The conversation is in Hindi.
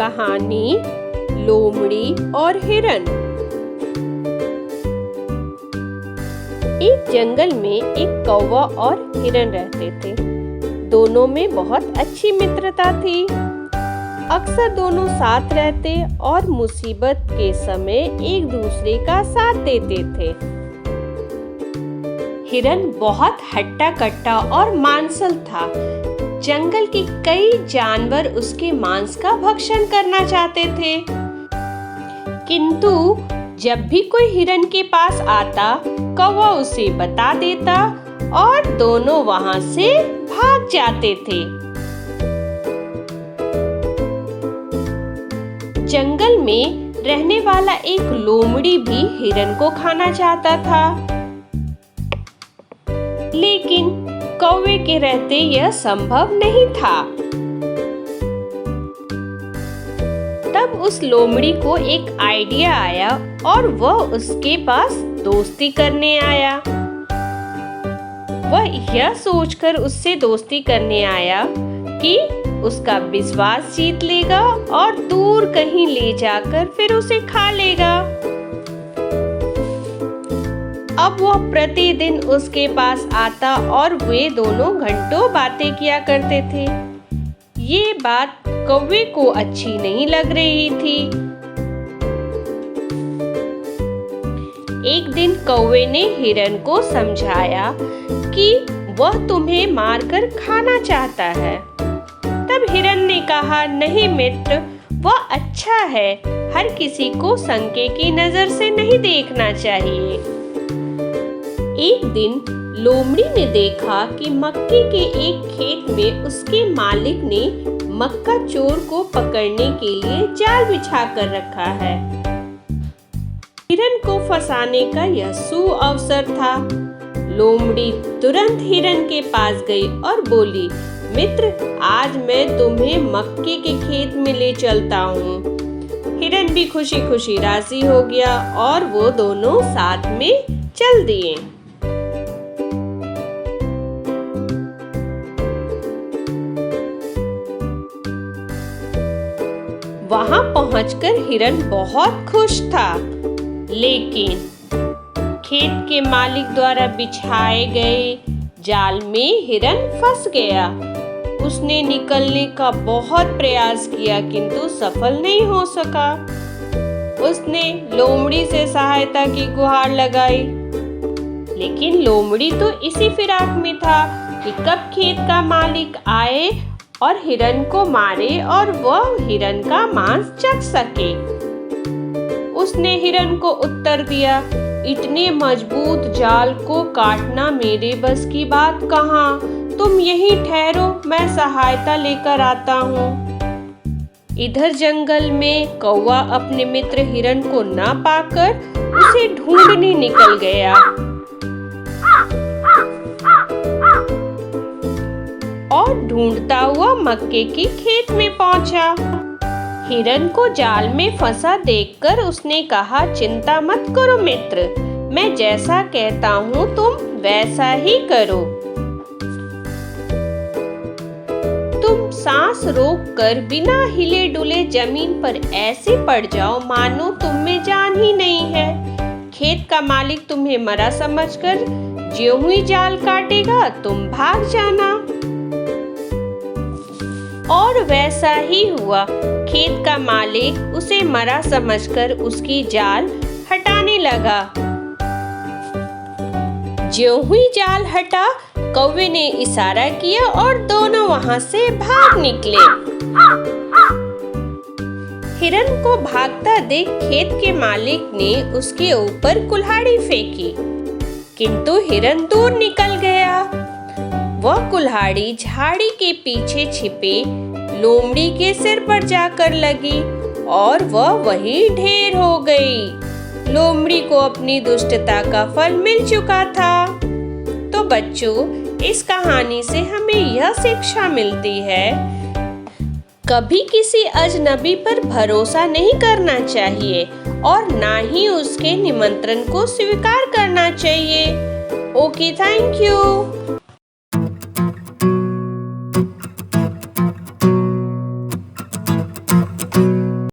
कहानी लोमड़ी और हिरन। एक जंगल में एक कौवा और हिरन रहते थे। दोनों में बहुत अच्छी मित्रता थी। अक्सर दोनों साथ रहते और मुसीबत के समय एक दूसरे का साथ देते थे। हिरन बहुत हट्टा कट्टा और मांसल था। जंगल के कई जानवर उसके मांस का भक्षण करना चाहते थे, किंतु जब भी कोई हिरन के पास आता, कौवा उसे बता देता और दोनों वहां से भाग जाते थे। जंगल में रहने वाला एक लोमड़ी भी हिरन को खाना चाहता था, लेकिन कौवे के रहते यह संभव नहीं था। तब उस लोमड़ी को एक आइडिया आया और वह उसके पास दोस्ती करने आया। वह यह सोचकर उससे दोस्ती करने आया कि उसका विश्वास जीत लेगा और दूर कहीं ले जाकर फिर उसे खा लेगा। अब वह प्रतिदिन उसके पास आता और वे दोनों घंटों बातें किया करते थे। ये बात कौवे को अच्छी नहीं लग रही थी। एक दिन कौवे ने हिरन को समझाया कि वह तुम्हें मारकर खाना चाहता है। तब हिरन ने कहा, नहीं मित्र, वह अच्छा है। हर किसी को शंके की नजर से नहीं देखना चाहिए। एक दिन लोमड़ी ने देखा कि मक्के के एक खेत में उसके मालिक ने मक्का चोर को पकड़ने के लिए जाल बिछा कर रखा है। हिरन को फंसाने का यह सुअवसर था। लोमड़ी तुरंत हिरन के पास गई और बोली, मित्र, आज मैं तुम्हें मक्के के खेत में ले चलता हूँ। हिरन भी खुशी खुशी राजी हो गया और वो दोनों साथ में चल दिए। वहां पहुंचकर हिरन बहुत खुश था, लेकिन खेत के मालिक द्वारा बिछाए गए जाल में हिरन फंस गया। उसने निकलने का बहुत प्रयास किया, किंतु सफल नहीं हो सका। उसने लोमड़ी से सहायता की गुहार लगाई, लेकिन लोमड़ी तो इसी फिराक में था कि कब खेत का मालिक आए और हिरन को मारे और वह हिरन का मांस चख सके। उसने हिरन को उत्तर दिया, इतने मजबूत जाल को काटना मेरे बस की बात कहाँ। तुम यहीं ठहरो, मैं सहायता लेकर आता हूँ। इधर जंगल में कौवा अपने मित्र हिरन को ना पाकर उसे ढूंढने निकल गया और ढूंढता हुआ मक्के की खेत में पहुंचा। हिरन को जाल में फंसा देखकर उसने कहा, चिंता मत करो मित्र, मैं जैसा कहता हूँ तुम वैसा ही करो। तुम सांस रोककर बिना हिले डुले जमीन पर ऐसे पड़ जाओ मानो तुम में जान ही नहीं है। खेत का मालिक तुम्हें मरा समझकर ज्यों ही जाल काटेगा तुम भाग जाना। और वैसा ही हुआ। खेत का मालिक उसे मरा समझकर उसकी जाल हटाने लगा। ज्यों ही जाल हटा, कौवे ने इशारा किया और दोनों वहां से भाग निकले। हिरन को भागता देख खेत के मालिक ने उसके ऊपर कुल्हाड़ी फेंकी, किंतु हिरन दूर निकल गया। वह कुल्हाड़ी झाड़ी के पीछे छिपे लोमड़ी के सिर पर जाकर लगी और वह वहीं ढेर हो गई। लोमड़ी को अपनी दुष्टता का फल मिल चुका था। तो बच्चों, इस कहानी से हमें यह शिक्षा मिलती है, कभी किसी अजनबी पर भरोसा नहीं करना चाहिए और ना ही उसके निमंत्रण को स्वीकार करना चाहिए। Okay, thank you.